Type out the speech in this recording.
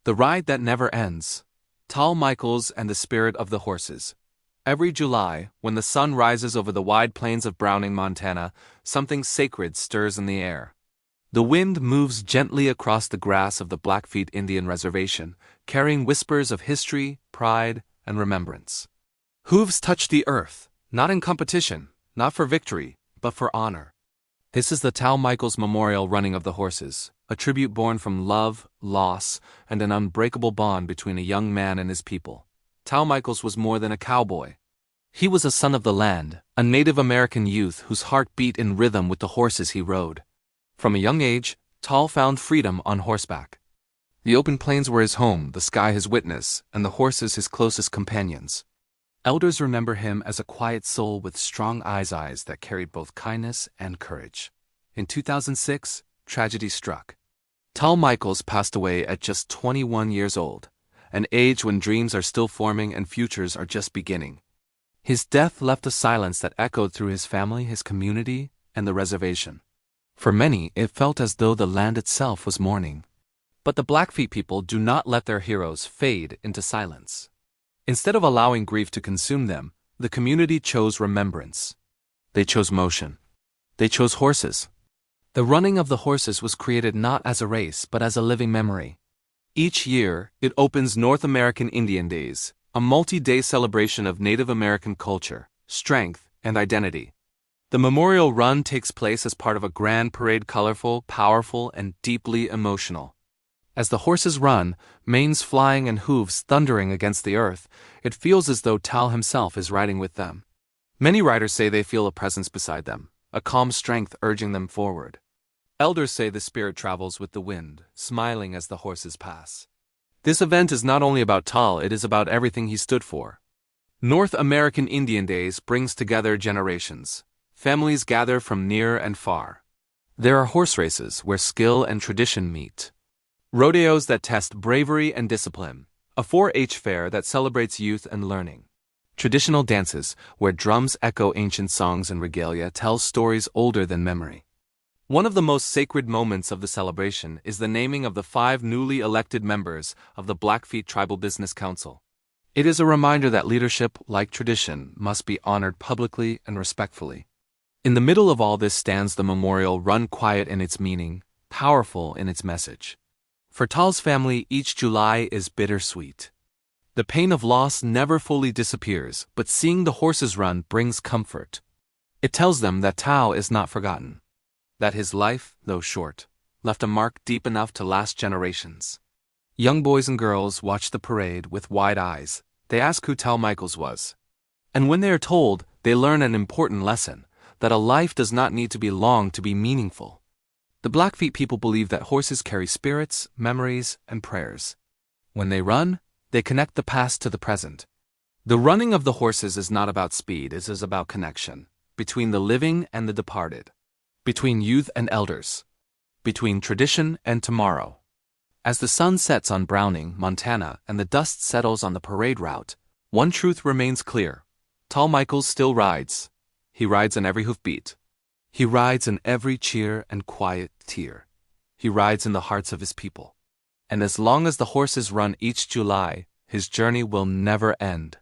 The ride that never ends. Tal Michaels and the Spirit of the Horses. Every July, when the sun rises over the wide plains of Browning, Montana, something sacred stirs in the air. The wind moves gently across the grass of the Blackfeet Indian Reservation, carrying whispers of history, pride, and remembrance. Hooves touch the earth, not in competition, not for victory, but for honor. This is the Tal Michaels Memorial Running of the Horses, a tribute born from love, loss, and an unbreakable bond between a young man and his people. Tal Michaels was more than a cowboy. He was a son of the land, a Native American youth whose heart beat in rhythm with the horses he rode. From a young age, Tal found freedom on horseback. The open plains were his home, the sky his witness, and the horses his closest companions. Elders remember him as a quiet soul with strong eyes that carried both kindness and courage. In 2006, tragedy struck. Tal Michaels passed away at just 21 years old, an age when dreams are still forming and futures are just beginning. His death left a silence that echoed through his family, his community, and the reservation. For many, it felt as though the land itself was mourning. But the Blackfeet people do not let their heroes fade into silence. Instead of allowing grief to consume them, the community chose remembrance. They chose motion. They chose horses. The running of the horses was created not as a race, but as a living memory. Each year, it opens North American Indian Days, a multi-day celebration of Native American culture, strength, and identity. The memorial run takes place as part of a grand parade, colorful, powerful, and deeply emotional. As the horses run, manes flying and hooves thundering against the earth, it feels as though Tal himself is riding with them. Many riders say they feel a presence beside them, a calm strength urging them forward. Elders say the spirit travels with the wind, smiling as the horses pass. This event is not only about Tal, it is about everything he stood for. North American Indian Days brings together generations. Families gather from near and far. There are horse races where skill and tradition meet. Rodeos that test bravery and discipline. A 4-H fair that celebrates youth and learning. Traditional dances where drums echo ancient songs and regalia tell stories older than memory. One of the most sacred moments of the celebration is the naming of the 5 newly elected members of the Blackfeet Tribal Business Council. It is a reminder that leadership, like tradition, must be honored publicly and respectfully. In the middle of all this stands the memorial run, quiet in its meaning, powerful in its message. For Tal's family, each July is bittersweet. The pain of loss never fully disappears, but seeing the horses run brings comfort. It tells them that Tal is not forgotten. That his life, though short, left a mark deep enough to last generations. Young boys and girls watch the parade with wide eyes. They ask who Tal Michaels was. And when they are told, they learn an important lesson, that a life does not need to be long to be meaningful. The Blackfeet people believe that horses carry spirits, memories, and prayers. When they run, they connect the past to the present. The running of the horses is not about speed, it is about connection, between the living and the departed. Between youth and elders. Between tradition and tomorrow. As the sun sets on Browning, Montana, and the dust settles on the parade route, one truth remains clear. Tal Michaels still rides. He rides in every hoofbeat. He rides in every cheer and quiet tear. He rides in the hearts of his people. And as long as the horses run each July, his journey will never end.